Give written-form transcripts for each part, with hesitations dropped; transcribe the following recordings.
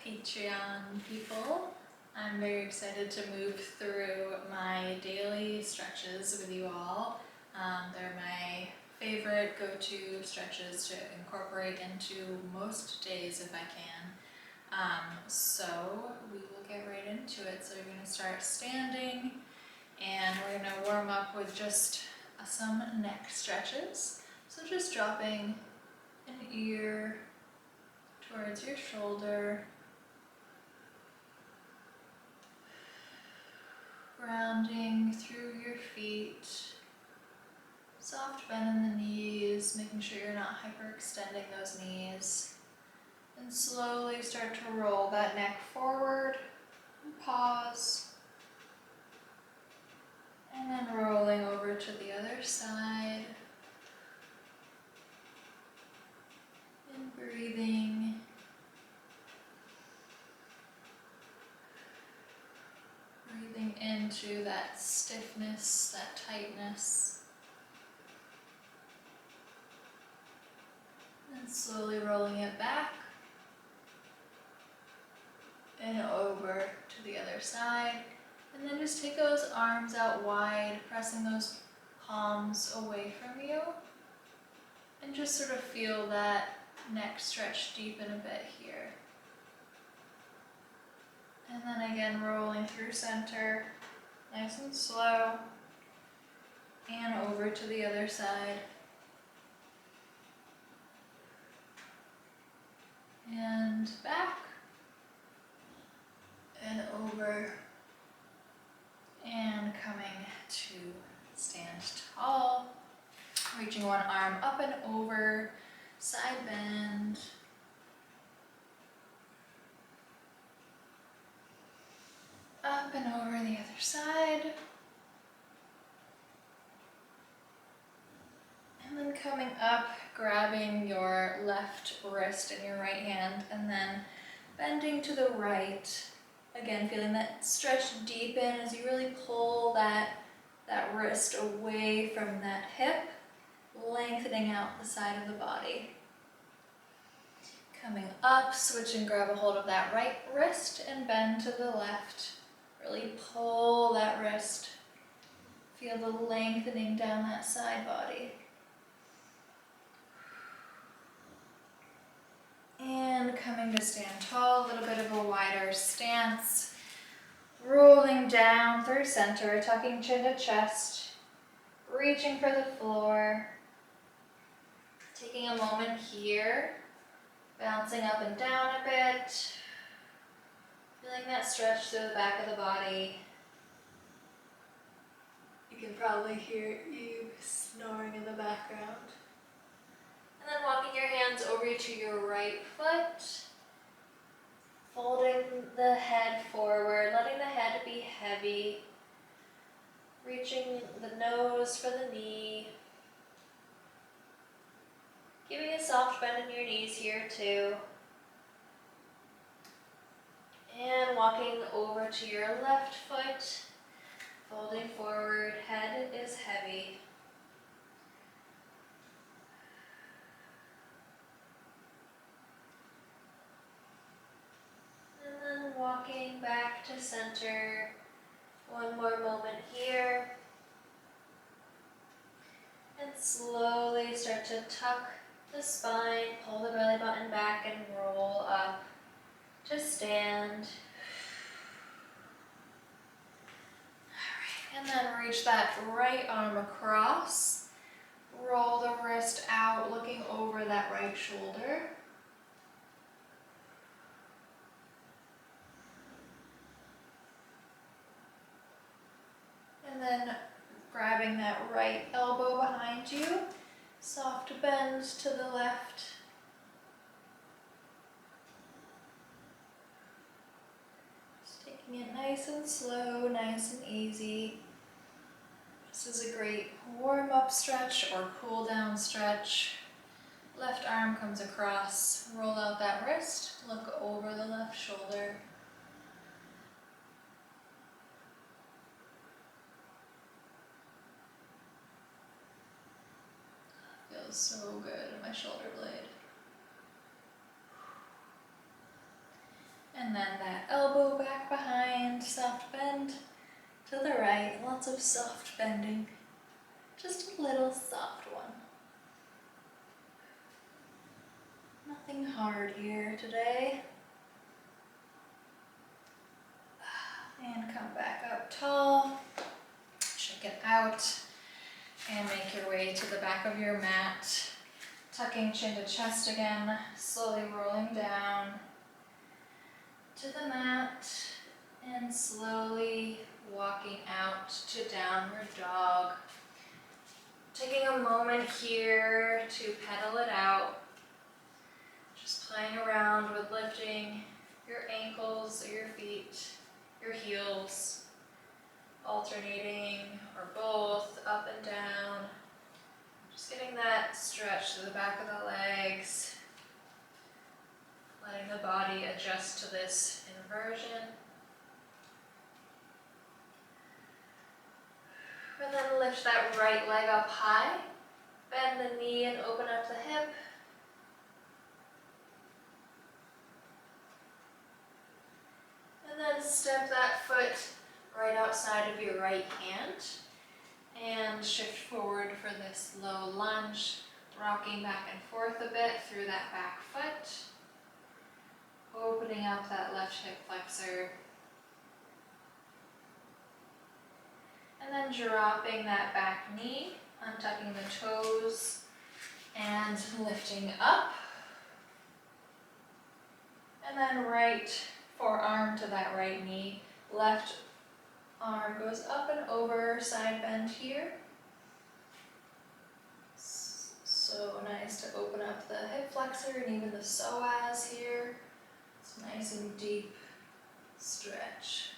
Patreon people. I'm very excited to move through my daily stretches with you all. They're my favorite go-to stretches to incorporate into most days if I can. So we will get right into it. So we're going to start standing and we're going to warm up with just some neck stretches. So just dropping an ear towards your shoulder, grounding through your feet, soft bend in the knees, making sure you're not hyperextending those knees, and slowly start to roll that neck forward, and pause, and then rolling over to the other side, and breathing. Breathing into that stiffness, that tightness. And slowly rolling it back and over to the other side. And then just take those arms out wide, pressing those palms away from you. And just sort of feel that neck stretch deepen a bit here. And then again, rolling through center, nice and slow, and over to the other side. And back, and over, and coming to stand tall, reaching one arm up and over, side bend. Up and over the other side. And then coming up, grabbing your left wrist in your right hand and then bending to the right. Again, feeling that stretch deepen as you really pull that wrist away from that hip, lengthening out the side of the body. Coming up, switch and grab a hold of that right wrist and bend to the left. Really pull that wrist. Feel the lengthening down that side body. And coming to stand tall, a little bit of a wider stance. Rolling down through center, tucking chin to chest. Reaching for the floor. Taking a moment here. Bouncing up and down a bit. Feeling that stretch through the back of the body. You can probably hear you snoring in the background. And then walking your hands over to your right foot. Folding the head forward, letting the head be heavy. Reaching the nose for the knee. Giving a soft bend in your knees here too. And walking over to your left foot, folding forward, head is heavy. And then walking back to center, one more moment here. And slowly start to tuck the spine, pull the belly button back and roll up. Just stand. Alright, and then reach that right arm across. Roll the wrist out, looking over that right shoulder. And then grabbing that right elbow behind you. Soft bend to the left. Taking it nice and slow, nice and easy. This is a great warm-up stretch or cool-down stretch. Left arm comes across, roll out that wrist, look over the left shoulder. Feels so good in my shoulder blade. And then that elbow back behind, soft bend to the right, lots of soft bending. Just a little soft one. Nothing hard here today. And come back up tall, shake it out, and make your way to the back of your mat. Tucking chin to chest again, slowly rolling down to the mat, and slowly walking out to downward dog. Taking a moment here to pedal it out, just playing around with lifting your ankles or your feet, your heels, alternating or both, up and down. Just getting that stretch to the back of the legs, letting the body adjust to this inversion. And then lift that right leg up high, bend the knee and open up the hip. And then step that foot right outside of your right hand and shift forward for this low lunge, rocking back and forth a bit through that back foot, opening up that left hip flexor, and then dropping that back knee, untucking the toes, and lifting up, and then right forearm to that right knee, left arm goes up and over, side bend here. So nice to open up the hip flexor and even the psoas here. It's nice and deep stretch.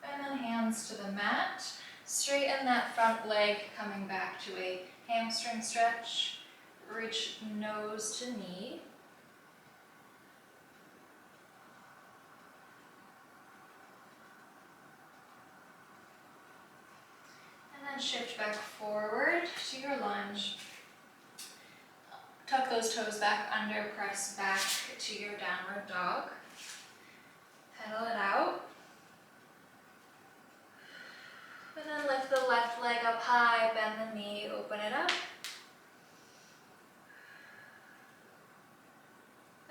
And then hands to the mat. Straighten that front leg, coming back to a hamstring stretch. Reach nose to knee. And then shift back forward to your lunge. Tuck those toes back under, press back to your downward dog. Pedal it out. And then lift the left leg up high, bend the knee, open it up.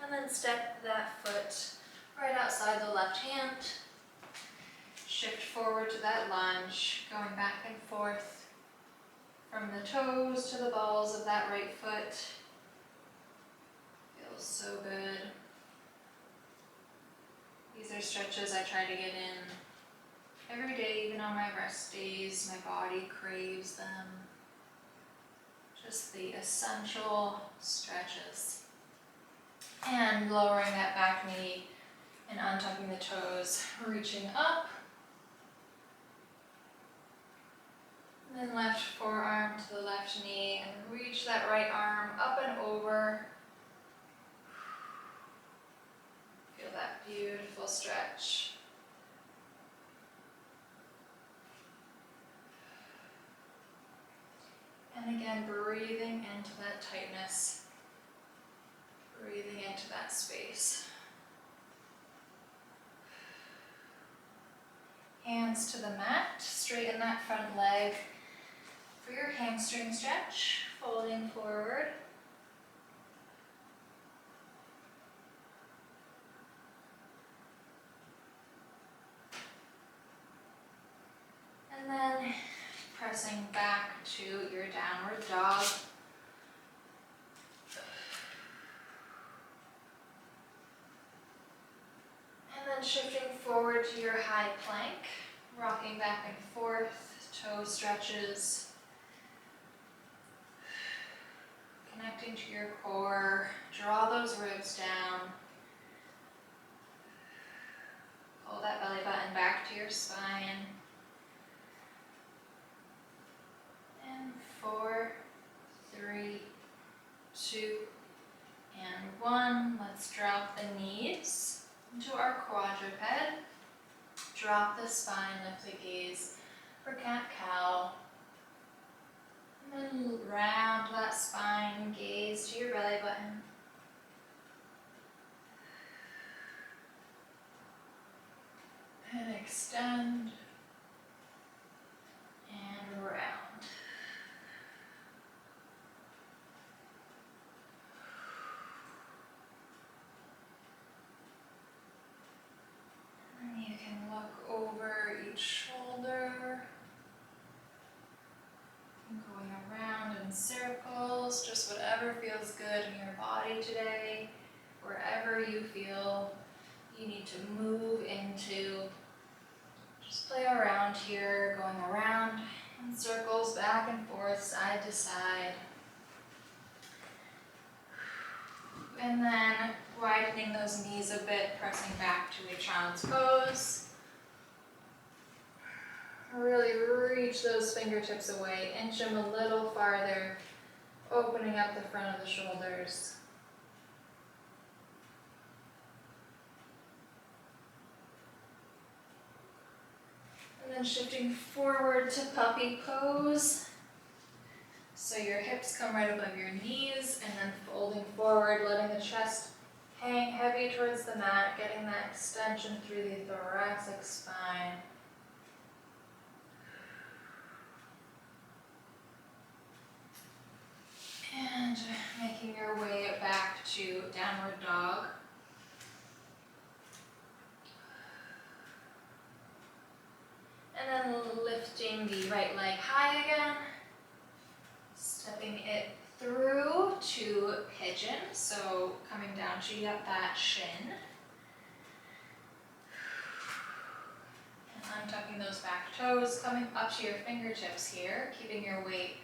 And then step that foot right outside the left hand. Shift forward to that lunge, going back and forth from the toes to the balls of that right foot. Feels so good. These are stretches I try to get in every day, even on my rest days. My body craves them. Just the essential stretches. And lowering that back knee and untucking the toes, reaching up. And then left forearm to the left knee and reach that right arm up and over. Feel that beautiful stretch. And again, breathing into that tightness, breathing into that space. Hands to the mat, straighten that front leg for your hamstring stretch, folding forward. And then pressing back to your downward dog. And then shifting forward to your high plank, rocking back and forth, toe stretches. Connecting to your core, draw those ribs down. Pull that belly button back to your spine. And 4, 3, 2, and 1. Let's drop the knees into our quadruped. Drop the spine, lift the gaze for cat-cow. And then round that spine, gaze to your belly button. extend, and round. And you can look over each shoulder, going around in circles, just whatever feels good in your body today, wherever you feel you need to move into. Just play around here, going around in circles, back and forth, side to side. And then widening those knees a bit, pressing back to a child's pose. Really reach those fingertips away, inch them a little farther, opening up the front of the shoulders. And then shifting forward to puppy pose. So your hips come right above your knees, and then folding forward, letting the chest hang heavy towards the mat, getting that extension through the thoracic spine. And making your way back to downward dog. And then lifting the right leg high again. Stepping it through to pigeon. So coming down to that shin. And untucking those back toes, coming up to your fingertips here, keeping your weight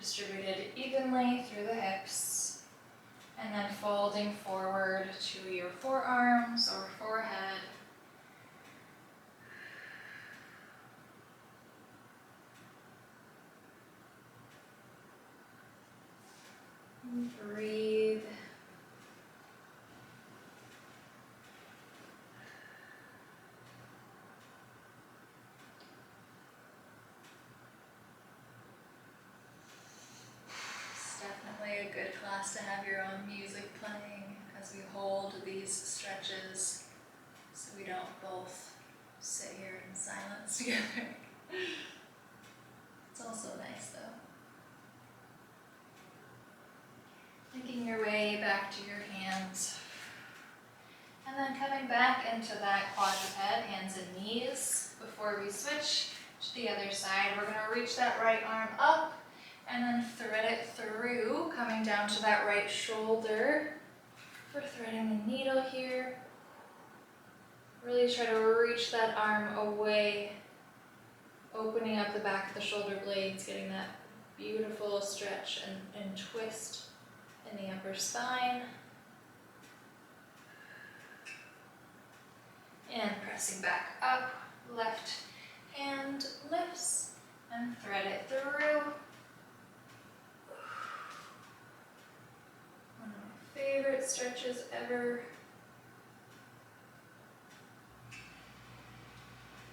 distributed evenly through the hips, and then folding forward to your forearms or forehead. Breathe. Definitely a good class to have your own music playing as we hold these stretches so we don't both sit here in silence together. It's also nice though. Making your way back to your hands. And then coming back into that quadruped, hands and knees. Before we switch to the other side, we're going to reach that right arm up and then thread it through, coming down to that right shoulder. We're threading the needle here. Really try to reach that arm away, opening up the back of the shoulder blades, getting that beautiful stretch and twist in the upper spine. And pressing back up, left hand lifts and thread it through. One of my favorite stretches ever.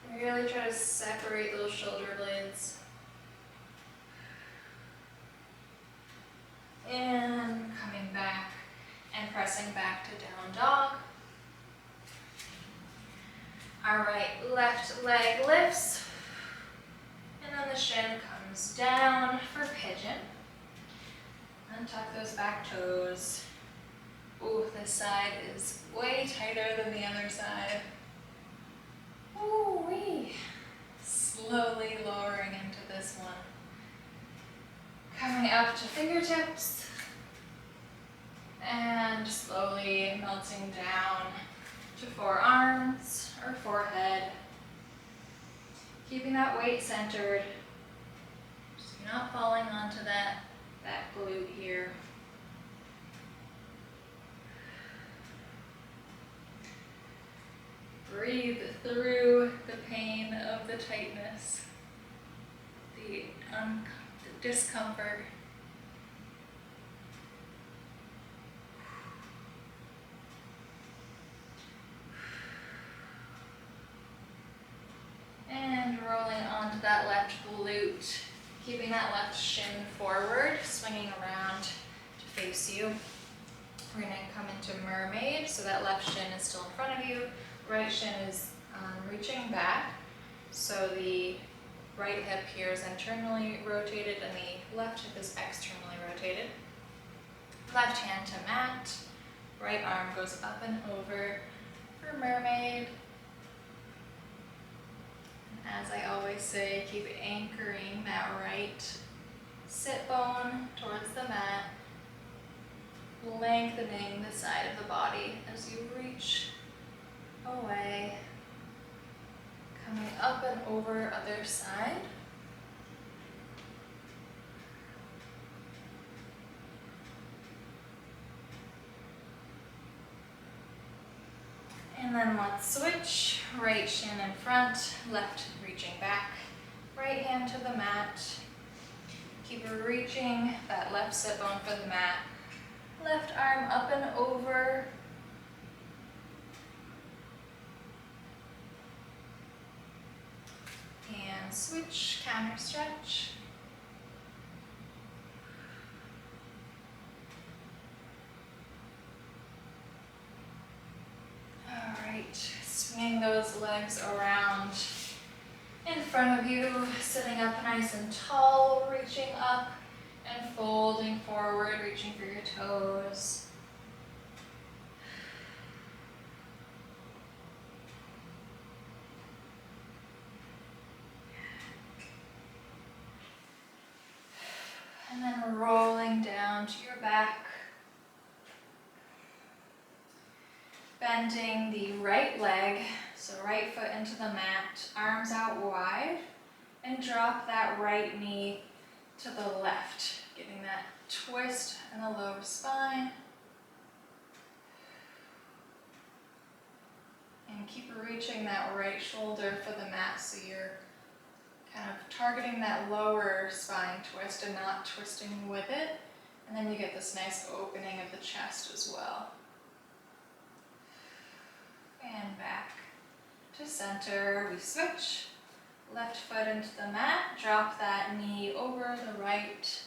And really try to separate those shoulder blades. And coming back and pressing back to down dog. All right, left leg lifts, and then the shin comes down for pigeon. Untuck those back toes. Ooh, this side is way tighter than the other side. Ooh wee. Slowly lowering into this one. Coming up to fingertips, and slowly melting down to forearms or forehead. Keeping that weight centered, so you're not falling onto that glute here. Breathe through the pain of the tightness, the discomfort. And rolling onto that left glute, keeping that left shin forward, swinging around to face you. We're going to come into mermaid, so that left shin is still in front of you, right shin is Reaching back, so the right hip here is internally rotated and the left hip is externally rotated. Left hand to mat, right arm goes up and over for mermaid. And as I always say, keep anchoring that right sit bone towards the mat, lengthening the side of the body as you reach away, coming up and over other side. And then let's switch, right shin in front, left reaching back, right hand to the mat. Keep reaching that left sit bone for the mat, left arm up and over. And switch, counter stretch. All right, swinging those legs around in front of you, sitting up nice and tall, reaching up and folding forward, reaching for your toes. And then rolling down to your back. Bending the right leg, so right foot into the mat, arms out wide, and drop that right knee to the left, getting that twist in the lower spine. And keep reaching that right shoulder for the mat so you're kind of targeting that lower spine twist and not twisting with it. And then you get this nice opening of the chest as well. And back to center, we switch. Left foot into the mat, drop that knee over the right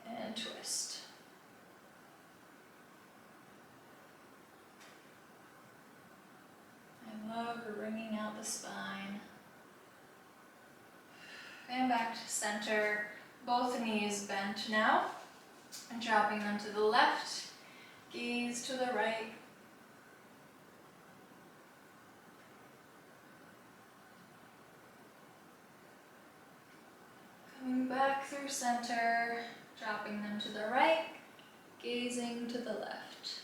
and twist. I love wringing out the spine. And back to center, both knees bent now, and dropping them to the left, gaze to the right. Coming back through center, dropping them to the right, gazing to the left.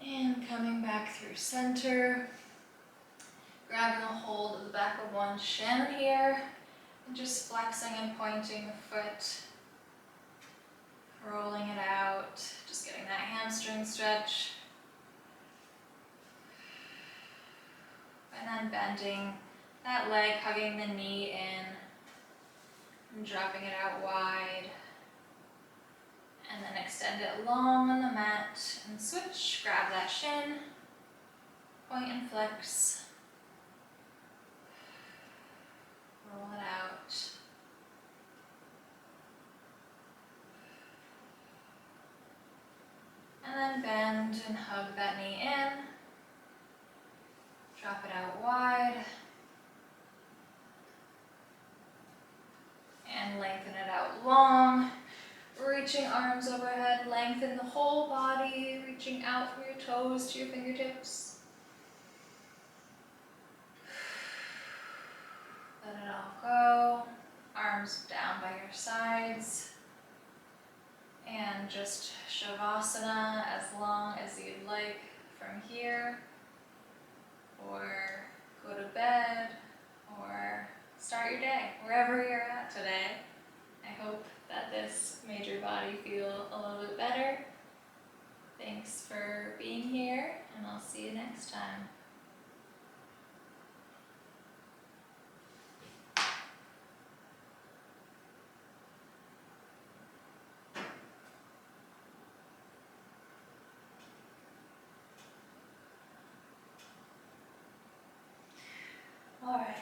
And coming back through center, grabbing a hold of the back of one shin here, and just flexing and pointing the foot. Rolling it out, just getting that hamstring stretch. And then bending that leg, hugging the knee in, and dropping it out wide. And then extend it long on the mat and switch. Grab that shin, point and flex. Roll it out. And then bend and hug that knee in. Drop it out wide. And lengthen it out long. Reaching arms overhead, lengthen the whole body, reaching out from your toes to your fingertips. Let it all go. Arms down by your sides. And just Shavasana as long as you'd like from here. Or go to bed, or start your day, wherever you're at today. I hope that this made your body feel a little bit better. Thanks for being here, and I'll see you next time. All right.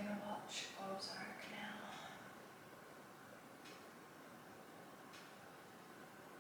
gonna watch Ozark.